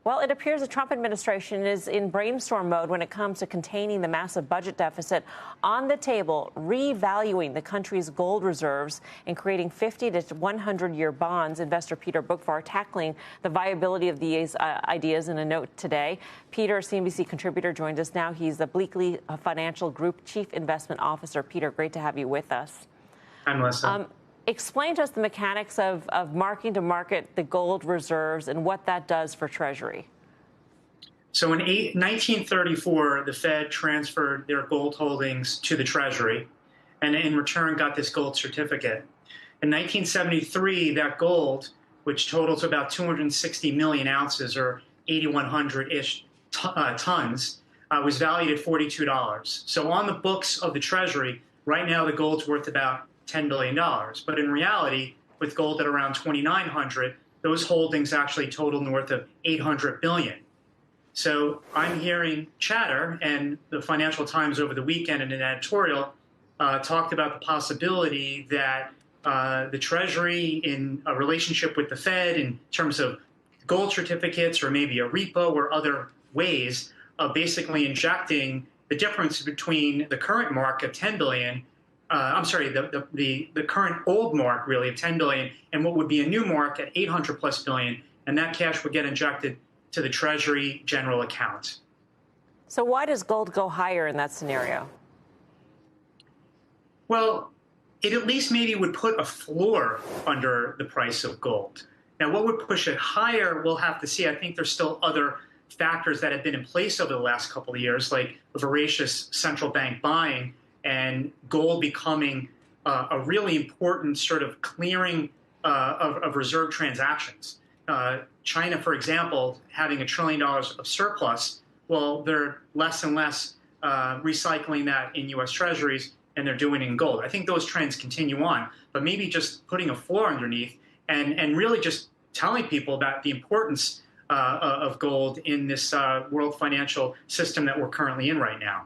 Well, it appears the Trump administration is in brainstorm mode when it comes to containing the massive budget deficit. On the table, revaluing the country's gold reserves and creating 50 to 100-year bonds. Investor Peter Boockvar tackling the viability of these ideas in a note today. Peter, CNBC contributor, joins us now. He's the Bleakley Financial Group Chief Investment Officer. Peter, great to have you with us. Hi, Melissa. Explain to us the mechanics of marking to market the gold reserves and what that does for Treasury. So in 1934, the Fed transferred their gold holdings to the Treasury and in return got this gold certificate. In 1973, that gold, which totals about 260 million ounces or 8,100-ish tons, was valued at $42. So on the books of the Treasury, right now the gold's worth about $10 billion. But in reality, with gold at around 2,900, those holdings actually total north of 800 billion. So I'm hearing chatter, and the Financial Times over the weekend in an editorial talked about the possibility that the Treasury, in a relationship with the Fed in terms of gold certificates or maybe a repo or other ways of basically injecting the difference between the current mark of 10 billion the current old mark, really, of 10 billion and what would be a new mark at 800 plus billion, and that cash would get injected to the Treasury general account. So why does gold go higher in that scenario? Well, it at least maybe would put a floor under the price of gold. Now, what would push it higher, we'll have to see. I think there's still other factors that have been in place over the last couple of years, like voracious central bank buying and gold becoming a really important sort of clearing of reserve transactions. China, for example, having $1 trillion of surplus, well, they're less and less recycling that in U.S. Treasuries, and they're doing it in gold. I think those trends continue on, but maybe just putting a floor underneath and really just telling people about the importance of gold in this world financial system that we're currently in right now.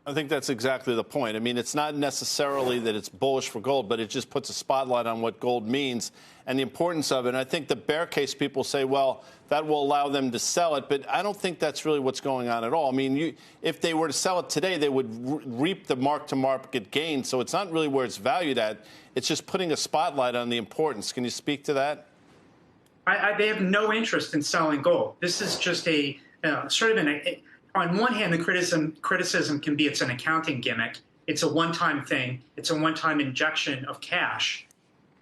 I think that's exactly the point. I mean, it's not necessarily that it's bullish for gold, but it just puts a spotlight on what gold means and the importance of it. And I think the bear case people say, well, that will allow them to sell it. But I don't think that's really what's going on at all. I mean, if they were to sell it today, they would reap the mark-to-market gain. So it's not really where it's valued at. It's just putting a spotlight on the importance. Can you speak to that? They have no interest in selling gold. This is just a sort of on one hand, the criticism can be it's an accounting gimmick. It's a one-time thing. It's a one-time injection of cash.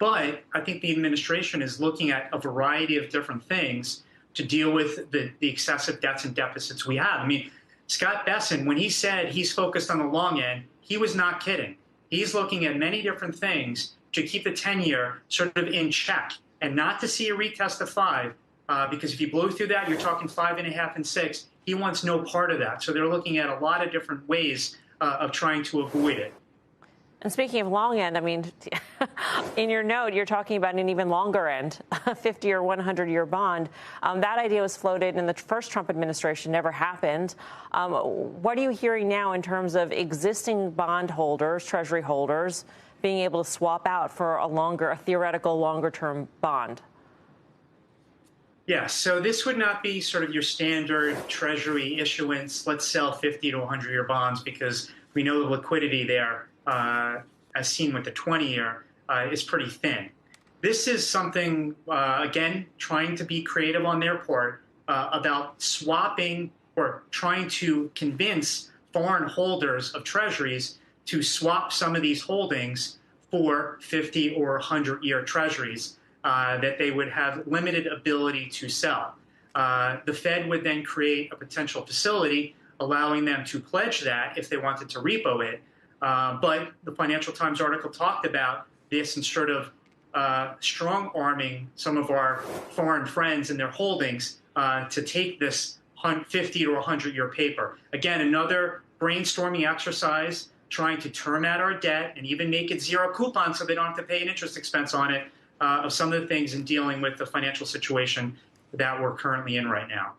But I think the administration is looking at a variety of different things to deal with the excessive debts and deficits we have. I mean, Scott Bessent, when he said he's focused on the long end, he was not kidding. He's looking at many different things to keep the 10-year sort of in check and not to see a retest of 5, because if you blow through that, you're talking 5.5 and 6. He wants no part of that. So they're looking at a lot of different ways of trying to avoid it. And speaking of long end, I mean, in your note, you're talking about an even longer end, a 50 or 100-year bond. That idea was floated in the first Trump administration, never happened. What are you hearing now in terms of existing bond holders, Treasury holders, being able to swap out for a theoretical longer-term bond? Yeah, so this would not be sort of your standard Treasury issuance. Let's sell 50 to 100-year bonds because we know the liquidity there, as seen with the 20-year, is pretty thin. This is something, again, trying to be creative on their part about swapping or trying to convince foreign holders of Treasuries to swap some of these holdings for 50 or 100-year Treasuries. That they would have limited ability to sell. The Fed would then create a potential facility allowing them to pledge that if they wanted to repo it. But the Financial Times article talked about this and sort of strong-arming some of our foreign friends and their holdings to take this 50 to 100-year paper. Again, another brainstorming exercise trying to term out our debt and even make it zero coupon so they don't have to pay an interest expense on it. Of some of the things in dealing with the financial situation that we're currently in right now.